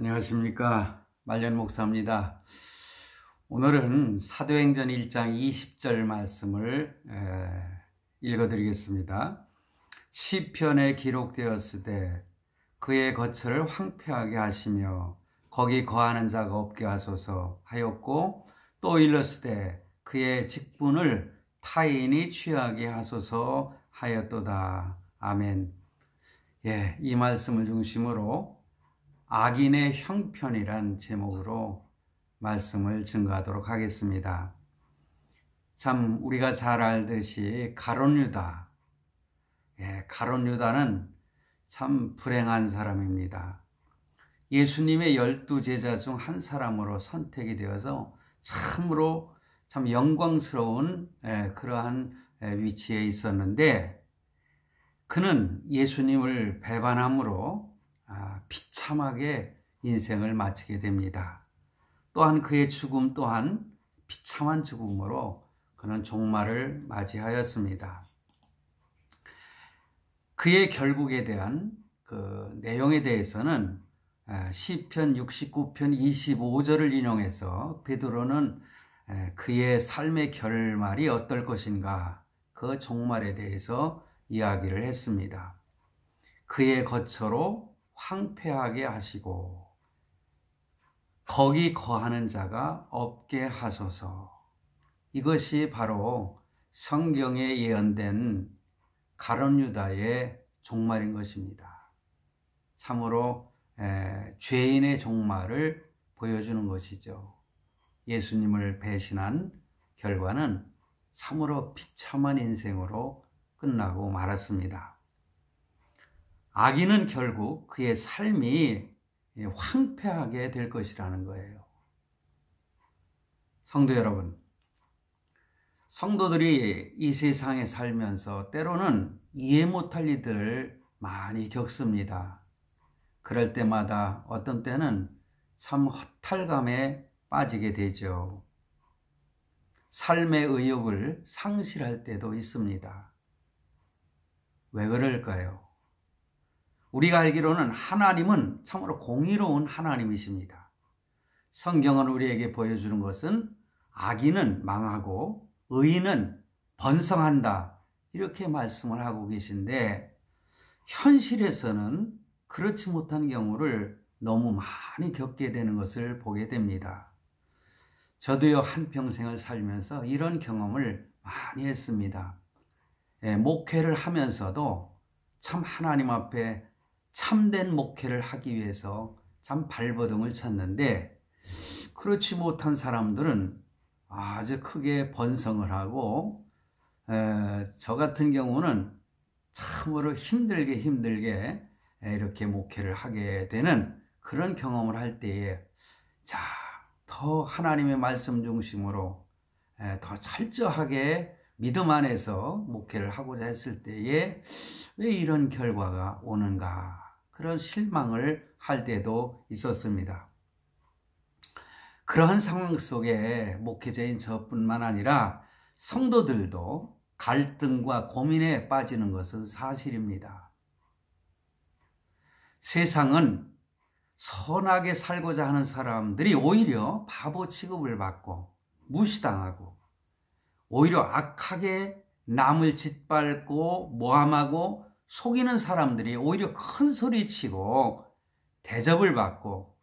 안녕하십니까. 말년 목사입니다. 오늘은 사도행전 1장 20절 말씀을 읽어드리겠습니다. 시편에 기록되었으되 그의 거처를 황폐하게 하시며 거기 거하는 자가 없게 하소서 하였고, 또 일렀으되 그의 직분을 타인이 취하게 하소서 하였도다. 아멘. 이 말씀을 중심으로 악인의 형편이란 제목으로 말씀을 증거하도록 하겠습니다. 참 우리가 잘 알듯이 가룟 유다, 가룟 유다는 참 불행한 사람입니다. 예수님의 12제자 중 한 사람으로 선택이 되어서 참으로 참 영광스러운 그러한 위치에 있었는데, 그는 예수님을 배반함으로 비참하게 인생을 마치게 됩니다. 또한 그의 죽음 또한 비참한 죽음으로 그는 종말을 맞이하였습니다. 그의 결국에 대한 그 내용에 대해서는 시편 69편 25절을 인용해서 베드로는 그의 삶의 결말이 어떨 것인가, 그 종말에 대해서 이야기를 했습니다. 그의 거처로 황폐하게 하시고 거기 거하는 자가 없게 하소서. 이것이 바로 성경에 예언된 가룟 유다의 종말인 것입니다. 참으로 죄인의 종말을 보여주는 것이죠. 예수님을 배신한 결과는 참으로 비참한 인생으로 끝나고 말았습니다. 악인은 결국 그의 삶이 황폐하게 될 것이라는 거예요. 성도 여러분, 성도들이 이 세상에 살면서 때로는 이해 못할 일들을 많이 겪습니다. 그럴 때마다 어떤 때는 참 허탈감에 빠지게 되죠. 삶의 의욕을 상실할 때도 있습니다. 왜 그럴까요? 우리가 알기로는 하나님은 참으로 공의로운 하나님이십니다. 성경은 우리에게 보여주는 것은 악인은 망하고 의인은 번성한다, 이렇게 말씀을 하고 계신데, 현실에서는 그렇지 못한 경우를 너무 많이 겪게 되는 것을 보게 됩니다. 저도요, 한평생을 살면서 이런 경험을 많이 했습니다. 목회를 하면서도 참 하나님 앞에 참된 목회를 하기 위해서 참 발버둥을 쳤는데, 그렇지 못한 사람들은 아주 크게 번성을 하고, 저 같은 경우는 참으로 힘들게 이렇게 목회를 하게 되는 그런 경험을 할 때에, 더 하나님의 말씀 중심으로 더 철저하게 믿음 안에서 목회를 하고자 했을 때에 왜 이런 결과가 오는가, 그런 실망을 할 때도 있었습니다. 그러한 상황 속에 목회자인 저뿐만 아니라 성도들도 갈등과 고민에 빠지는 것은 사실입니다. 세상은 선하게 살고자 하는 사람들이 오히려 바보 취급을 받고 무시당하고, 오히려 악하게 남을 짓밟고 모함하고 속이는 사람들이 오히려 큰 소리치고 대접을 받고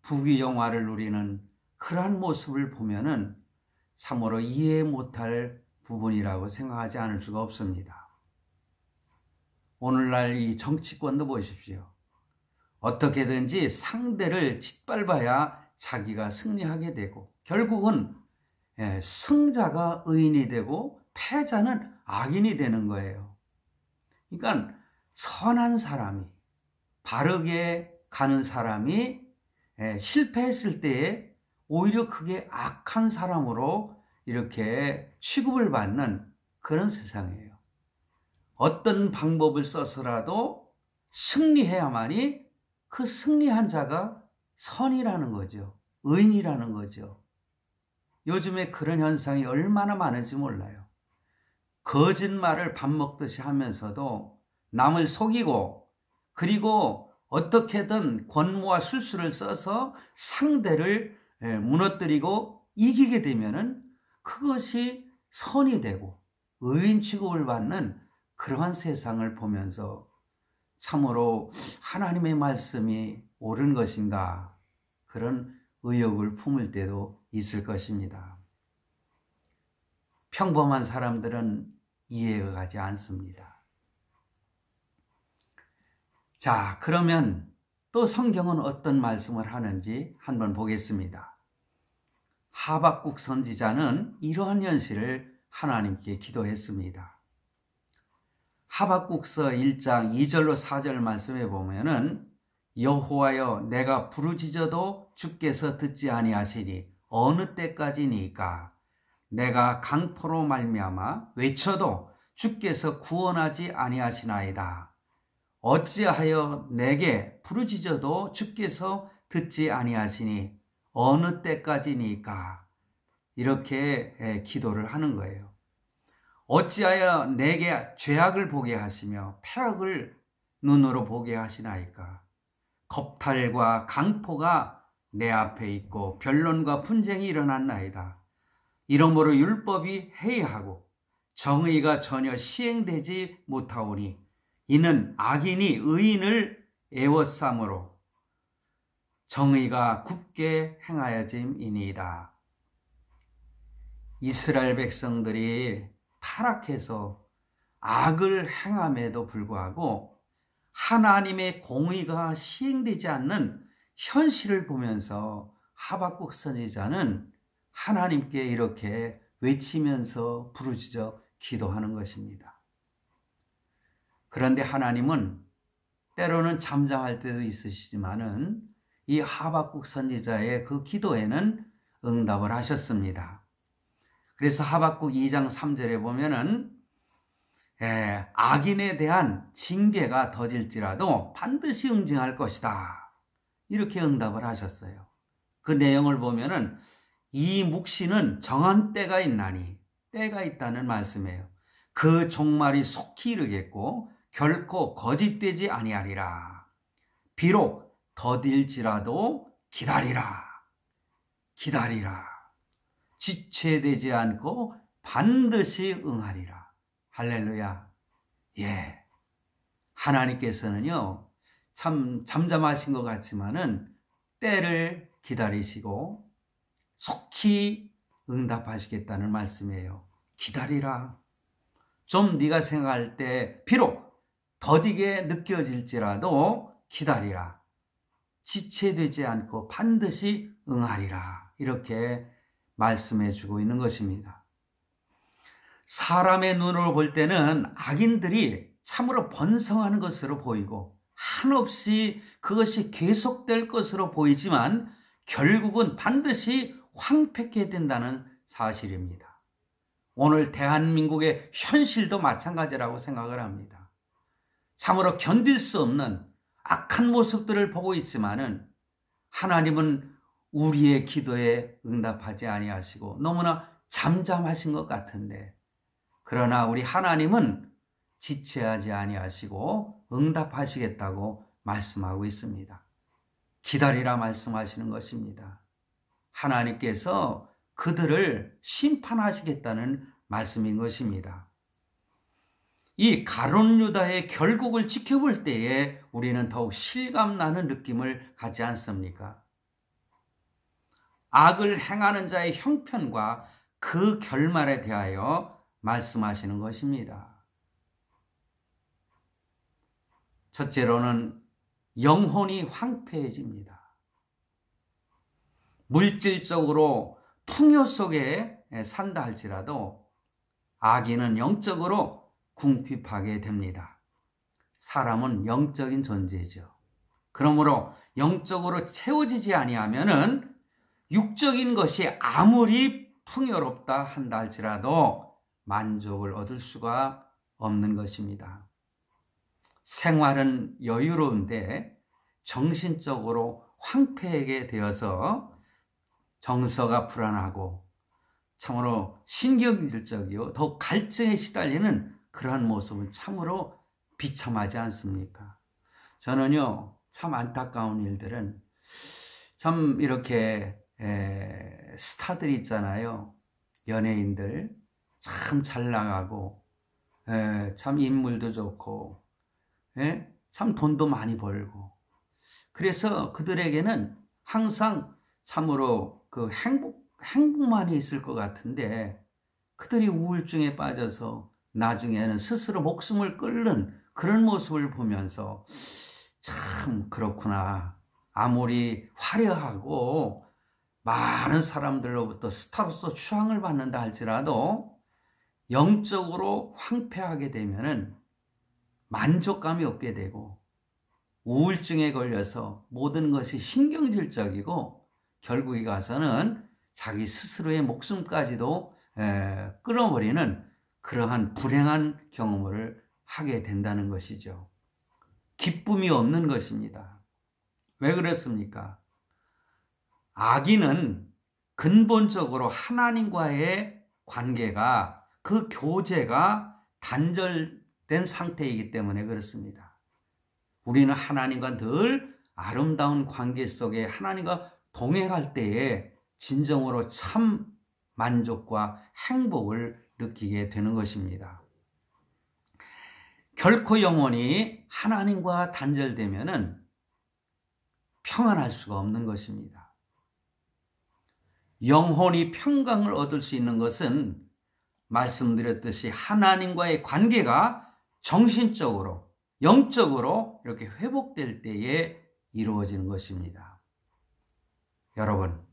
부귀영화를 누리는 그러한 모습을 보면은 참으로 이해 못할 부분이라고 생각하지 않을 수가 없습니다. 오늘날 이 정치권도 보십시오. 어떻게든지 상대를 짓밟아야 자기가 승리하게 되고, 결국은 승자가 의인이 되고 패자는 악인이 되는 거예요. 그러니까 선한 사람이, 바르게 가는 사람이 실패했을 때에 오히려 그게 악한 사람으로 이렇게 취급을 받는 그런 세상이에요. 어떤 방법을 써서라도 승리해야만이 그 승리한 자가 선이라는 거죠. 의인이라는 거죠. 요즘에 그런 현상이 얼마나 많은지 몰라요. 거짓말을 밥 먹듯이 하면서도 남을 속이고, 그리고 어떻게든 권모와 술수를 써서 상대를 무너뜨리고 이기게 되면은 그것이 선이 되고 의인 취급을 받는 그러한 세상을 보면서 참으로 하나님의 말씀이 옳은 것인가 그런 의혹을 품을 때도 있을 것입니다. 평범한 사람들은 이해가 가지 않습니다. 자, 그러면 또 성경은 어떤 말씀을 하는지 한번 보겠습니다. 하박국 선지자는 이러한 현실을 하나님께 기도했습니다. 하박국서 1장 2절로 4절 말씀에 보면은 여호와여 내가 부르짖어도 주께서 듣지 아니하시니 어느 때까지니까 내가 강포로 말미암아 외쳐도 주께서 구원하지 아니하시나이다. 어찌하여 내게 부르짖어도 주께서 듣지 아니하시니 어느 때까지니까 이렇게 기도를 하는 거예요. 어찌하여 내게 죄악을 보게 하시며 패악을 눈으로 보게 하시나이까. 겁탈과 강포가 내 앞에 있고 변론과 분쟁이 일어났나이다. 이러므로 율법이 해이하고 정의가 전혀 시행되지 못하오니 이는 악인이 의인을 애워싸므로 정의가 굽게 행하여짐이니이다. 이스라엘 백성들이 타락해서 악을 행함에도 불구하고 하나님의 공의가 시행되지 않는 현실을 보면서 하박국 선지자는 하나님께 이렇게 외치면서 부르짖어 기도하는 것입니다. 그런데 하나님은 때로는 잠잠할 때도 있으시지만은 이 하박국 선지자의 그 기도에는 응답을 하셨습니다. 그래서 하박국 2장 3절에 보면은 악인에 대한 징계가 더딜지라도 반드시 응징할 것이다. 이렇게 응답을 하셨어요. 그 내용을 보면은 이 묵시는 정한 때가 있나니 때가 있다는 말씀이에요. 그 종말이 속히 이르겠고 결코 거짓되지 아니하리라. 비록 더딜지라도 기다리라. 기다리라. 지체되지 않고 반드시 응하리라. 할렐루야. 예. 하나님께서는요, 참 잠잠하신 것 같지만은 때를 기다리시고 속히 응답하시겠다는 말씀이에요. 기다리라. 좀 네가 생각할 때 비록 더디게 느껴질지라도 기다리라. 지체되지 않고 반드시 응하리라. 이렇게 말씀해 주고 있는 것입니다. 사람의 눈으로 볼 때는 악인들이 참으로 번성하는 것으로 보이고 한없이 그것이 계속될 것으로 보이지만 결국은 반드시 황폐케 된다는 사실입니다. 오늘 대한민국의 현실도 마찬가지라고 생각을 합니다. 참으로 견딜 수 없는 악한 모습들을 보고 있지만은 하나님은 우리의 기도에 응답하지 아니하시고 너무나 잠잠하신 것 같은데, 그러나 우리 하나님은 지체하지 아니하시고 응답하시겠다고 말씀하고 있습니다. 기다리라 말씀하시는 것입니다. 하나님께서 그들을 심판하시겠다는 말씀인 것입니다. 이 가룟 유다의 결국을 지켜볼 때에 우리는 더욱 실감나는 느낌을 갖지 않습니까? 악을 행하는 자의 형편과 그 결말에 대하여 말씀하시는 것입니다. 첫째로는 영혼이 황폐해집니다. 물질적으로 풍요 속에 산다 할지라도 악인은 영적으로 궁핍하게 됩니다. 사람은 영적인 존재죠. 그러므로 영적으로 채워지지 아니하면은 육적인 것이 아무리 풍요롭다 한다 할지라도 만족을 얻을 수가 없는 것입니다. 생활은 여유로운데 정신적으로 황폐하게 되어서 정서가 불안하고 참으로 신경질적이요 더욱 갈증에 시달리는 그러한 모습은 참으로 비참하지 않습니까? 저는요 참 안타까운 일들은 참 이렇게 스타들 있잖아요. 연예인들 참 잘 나가고 참 인물도 좋고 참 돈도 많이 벌고 그래서 그들에게는 항상 참으로 그 행복만이 있을 것 같은데 그들이 우울증에 빠져서 나중에는 스스로 목숨을 끊는 그런 모습을 보면서 참 그렇구나. 아무리 화려하고 많은 사람들로부터 스타로서 추앙을 받는다 할지라도 영적으로 황폐하게 되면은 만족감이 없게 되고 우울증에 걸려서 모든 것이 신경질적이고 결국에 가서는 자기 스스로의 목숨까지도 끊어버리는 그러한 불행한 경험을 하게 된다는 것이죠. 기쁨이 없는 것입니다. 왜 그렇습니까? 악인은 근본적으로 하나님과의 관계가 그 교제가 단절된 상태이기 때문에 그렇습니다. 우리는 하나님과 늘 아름다운 관계 속에 하나님과 동행할 때에 진정으로 참 만족과 행복을 느끼게 되는 것입니다. 결코 영혼이 하나님과 단절되면은 평안할 수가 없는 것입니다. 영혼이 평강을 얻을 수 있는 것은 말씀드렸듯이 하나님과의 관계가 정신적으로, 영적으로 이렇게 회복될 때에 이루어지는 것입니다. 여러분,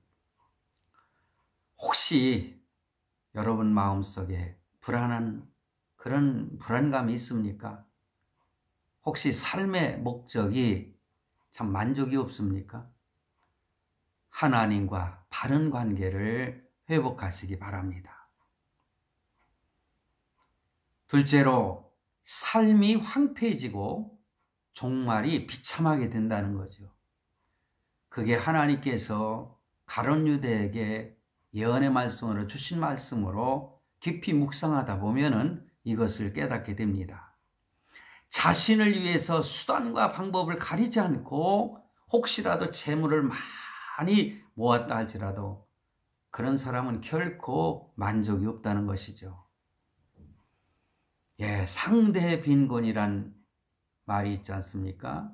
혹시 여러분 마음속에 불안한 그런 불안감이 있습니까? 혹시 삶의 목적이 참 만족이 없습니까? 하나님과 바른 관계를 회복하시기 바랍니다. 둘째로, 삶이 황폐해지고 종말이 비참하게 된다는 거죠. 그게 하나님께서 가룟 유대에게 예언의 말씀으로 주신 말씀으로 깊이 묵상하다 보면은 이것을 깨닫게 됩니다. 자신을 위해서 수단과 방법을 가리지 않고 혹시라도 재물을 많이 모았다 할지라도 그런 사람은 결코 만족이 없다는 것이죠. 상대 빈곤이란 말이 있지 않습니까?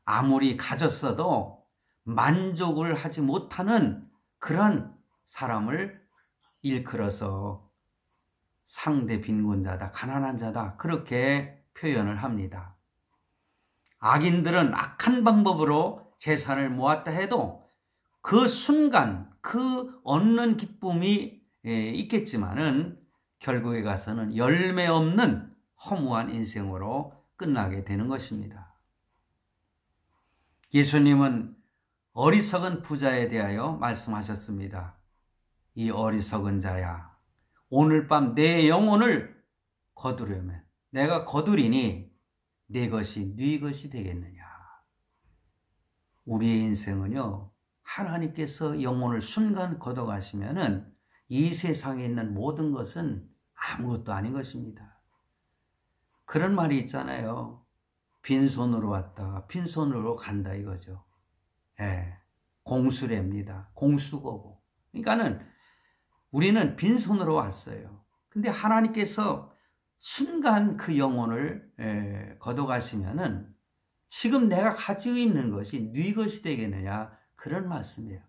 아무리 가졌어도 만족을 하지 못하는 그런 사람을 일컬어서 상대 빈곤자다, 가난한 자다, 그렇게 표현을 합니다. 악인들은 악한 방법으로 재산을 모았다 해도 그 순간 그 얻는 기쁨이 있겠지만은 결국에 가서는 열매 없는 허무한 인생으로 끝나게 되는 것입니다. 예수님은 어리석은 부자에 대하여 말씀하셨습니다. 이 어리석은 자야, 오늘 밤 내 영혼을 거두려면 내가 거두리니 내 것이 네 것이 되겠느냐. 우리의 인생은요, 하나님께서 영혼을 순간 걷어가시면은 이 세상에 있는 모든 것은 아무것도 아닌 것입니다. 그런 말이 있잖아요. 빈손으로 왔다 빈손으로 간다 이거죠. 공수래입니다. 공수거고. 그러니까는 우리는 빈손으로 왔어요. 근데 하나님께서 순간 그 영혼을 걷어가시면은 지금 내가 가지고 있는 것이 네 것이 되겠느냐, 그런 말씀이에요.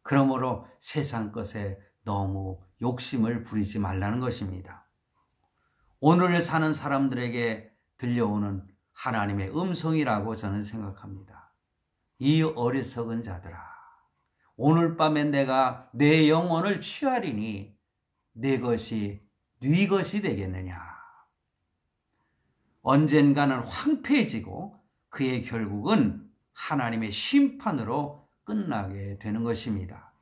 그러므로 세상 것에 너무 욕심을 부리지 말라는 것입니다. 오늘 사는 사람들에게 들려오는 하나님의 음성이라고 저는 생각합니다. 이 어리석은 자들아, 오늘 밤에 내가 내 영혼을 취하리니 내 것이 네 것이 되겠느냐. 언젠가는 황폐해지고 그의 결국은 하나님의 심판으로 끝나게 되는 것입니다.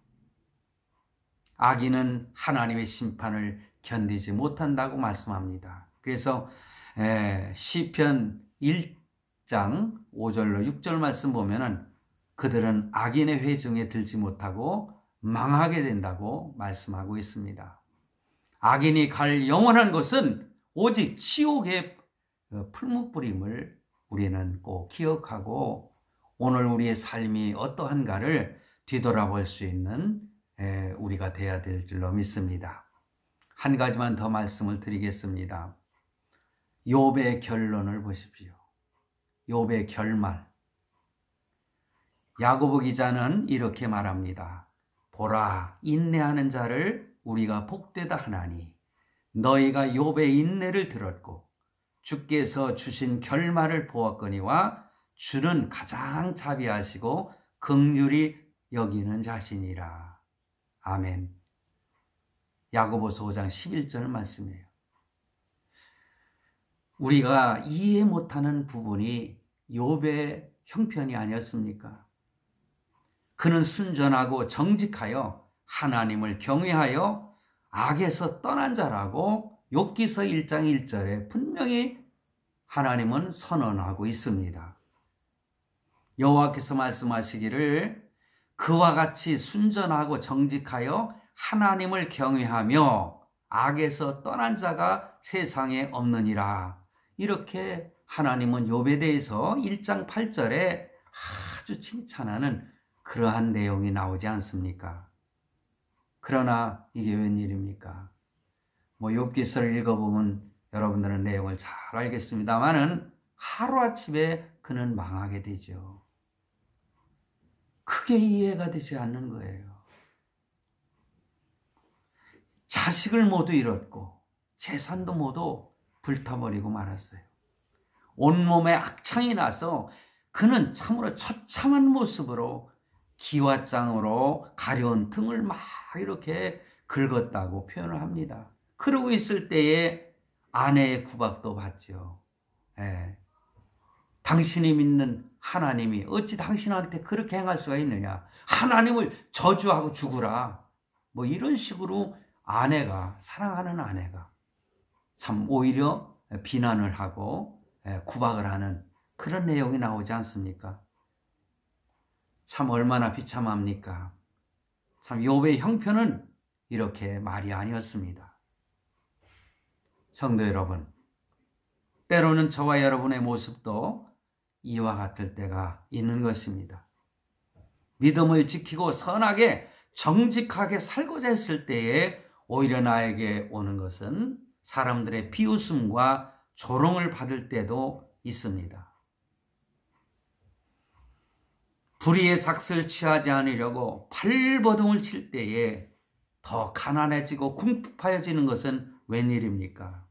악인은 하나님의 심판을 견디지 못한다고 말씀합니다. 그래서 시편 1장 5절로 6절 말씀 보면은 그들은 악인의 회중에 들지 못하고 망하게 된다고 말씀하고 있습니다. 악인이 갈 영원한 곳은 오직 지옥의 풀무불임을 우리는 꼭 기억하고 오늘 우리의 삶이 어떠한가를 뒤돌아볼 수 있는 우리가 되어야 될 줄로 믿습니다. 한 가지만 더 말씀을 드리겠습니다. 욥의 결론을 보십시오. 욥의 결말. 야고보 기자는 이렇게 말합니다. 보라, 인내하는 자를 우리가 복되다 하나니 너희가 욥의 인내를 들었고 주께서 주신 결말을 보았거니와 주는 가장 자비하시고 긍휼히 여기는 자신이라. 아멘. 야고보서 5장 11절 말씀이에요. 우리가 이해 못하는 부분이 욥의 형편이 아니었습니까? 그는 순전하고 정직하여 하나님을 경외하여 악에서 떠난 자라고 욥기서 1장 1절에 분명히 하나님은 선언하고 있습니다. 여호와께서 말씀하시기를 그와 같이 순전하고 정직하여 하나님을 경외하며 악에서 떠난 자가 세상에 없느니라. 이렇게 하나님은 욥에 대해서 1장 8절에 아주 칭찬하는 그러한 내용이 나오지 않습니까? 그러나 이게 웬일입니까? 욥기서를 읽어보면 여러분들은 내용을 잘 알겠습니다만은 하루아침에 그는 망하게 되죠. 크게 이해가 되지 않는 거예요. 자식을 모두 잃었고 재산도 모두 불타버리고 말았어요. 온몸에 악창이 나서 그는 참으로 처참한 모습으로 기와장으로 가려운 등을 막 이렇게 긁었다고 표현을 합니다. 그러고 있을 때에 아내의 구박도 받죠. 당신이 믿는 하나님이 어찌 당신한테 그렇게 행할 수가 있느냐. 하나님을 저주하고 죽으라. 이런 식으로 아내가, 사랑하는 아내가 참 오히려 비난을 하고 구박을 하는 그런 내용이 나오지 않습니까? 참 얼마나 비참합니까? 참 욥의 형편은 이렇게 말이 아니었습니다. 성도 여러분, 때로는 저와 여러분의 모습도 이와 같을 때가 있는 것입니다. 믿음을 지키고 선하게 정직하게 살고자 했을 때에 오히려 나에게 오는 것은 사람들의 비웃음과 조롱을 받을 때도 있습니다. 불의의 삭슬 취하지 않으려고 발버둥을 칠 때에 더 가난해지고 궁핍하여지는 것은 웬일입니까?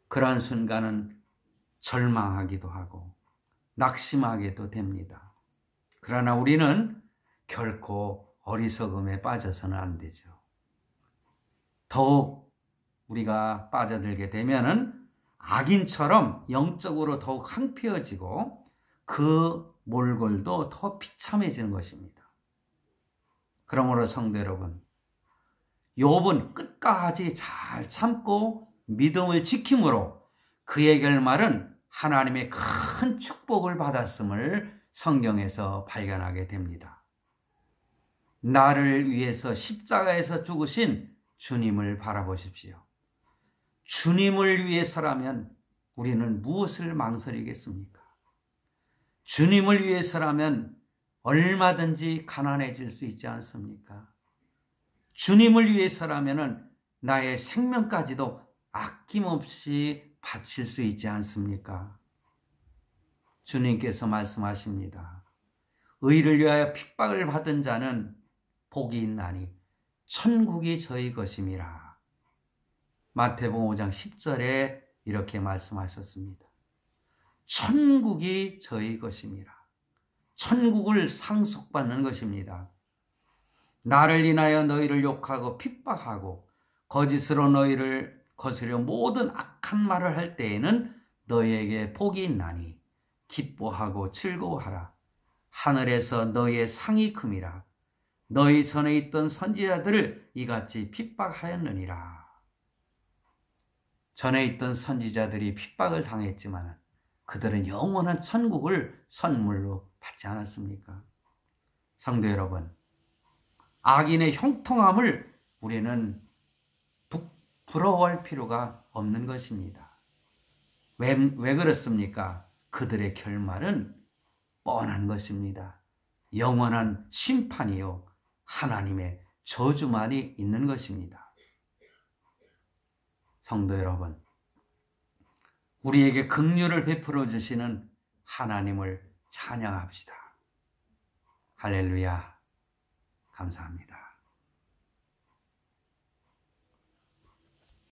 그러한 순간은 절망하기도 하고 낙심하게도 됩니다. 그러나 우리는 결코 어리석음에 빠져서는 안 되죠. 더욱 우리가 빠져들게 되면은 악인처럼 영적으로 더욱 황폐해지고 그 몰골도 더 비참해지는 것입니다. 그러므로 성도 여러분, 욥은 끝까지 잘 참고 믿음을 지킴으로 그의 결말은 하나님의 큰 축복을 받았음을 성경에서 발견하게 됩니다. 나를 위해서 십자가에서 죽으신 주님을 바라보십시오. 주님을 위해서라면 우리는 무엇을 망설이겠습니까? 주님을 위해서라면 얼마든지 가난해질 수 있지 않습니까? 주님을 위해서라면 나의 생명까지도 아낌없이 바칠 수 있지 않습니까? 주님께서 말씀하십니다. 의를 위하여 핍박을 받은 자는 복이 있나니 천국이 저희 것임이라. 마태복음 5장 10절에 이렇게 말씀하셨습니다. 천국이 저희 것임이라. 천국을 상속받는 것입니다. 나를 인하여 너희를 욕하고 핍박하고 거짓으로 너희를 거스려 모든 악한 말을 할 때에는 너희에게 복이 있나니 기뻐하고 즐거워하라. 하늘에서 너희의 상이 큼이라. 너희 전에 있던 선지자들을 이같이 핍박하였느니라. 전에 있던 선지자들이 핍박을 당했지만 그들은 영원한 천국을 선물로 받지 않았습니까? 성도 여러분, 악인의 형통함을 우리는 부러워할 필요가 없는 것입니다. 왜 그렇습니까? 그들의 결말은 뻔한 것입니다. 영원한 심판이요, 하나님의 저주만이 있는 것입니다. 성도 여러분, 우리에게 긍휼을 베풀어 주시는 하나님을 찬양합시다. 할렐루야, 감사합니다.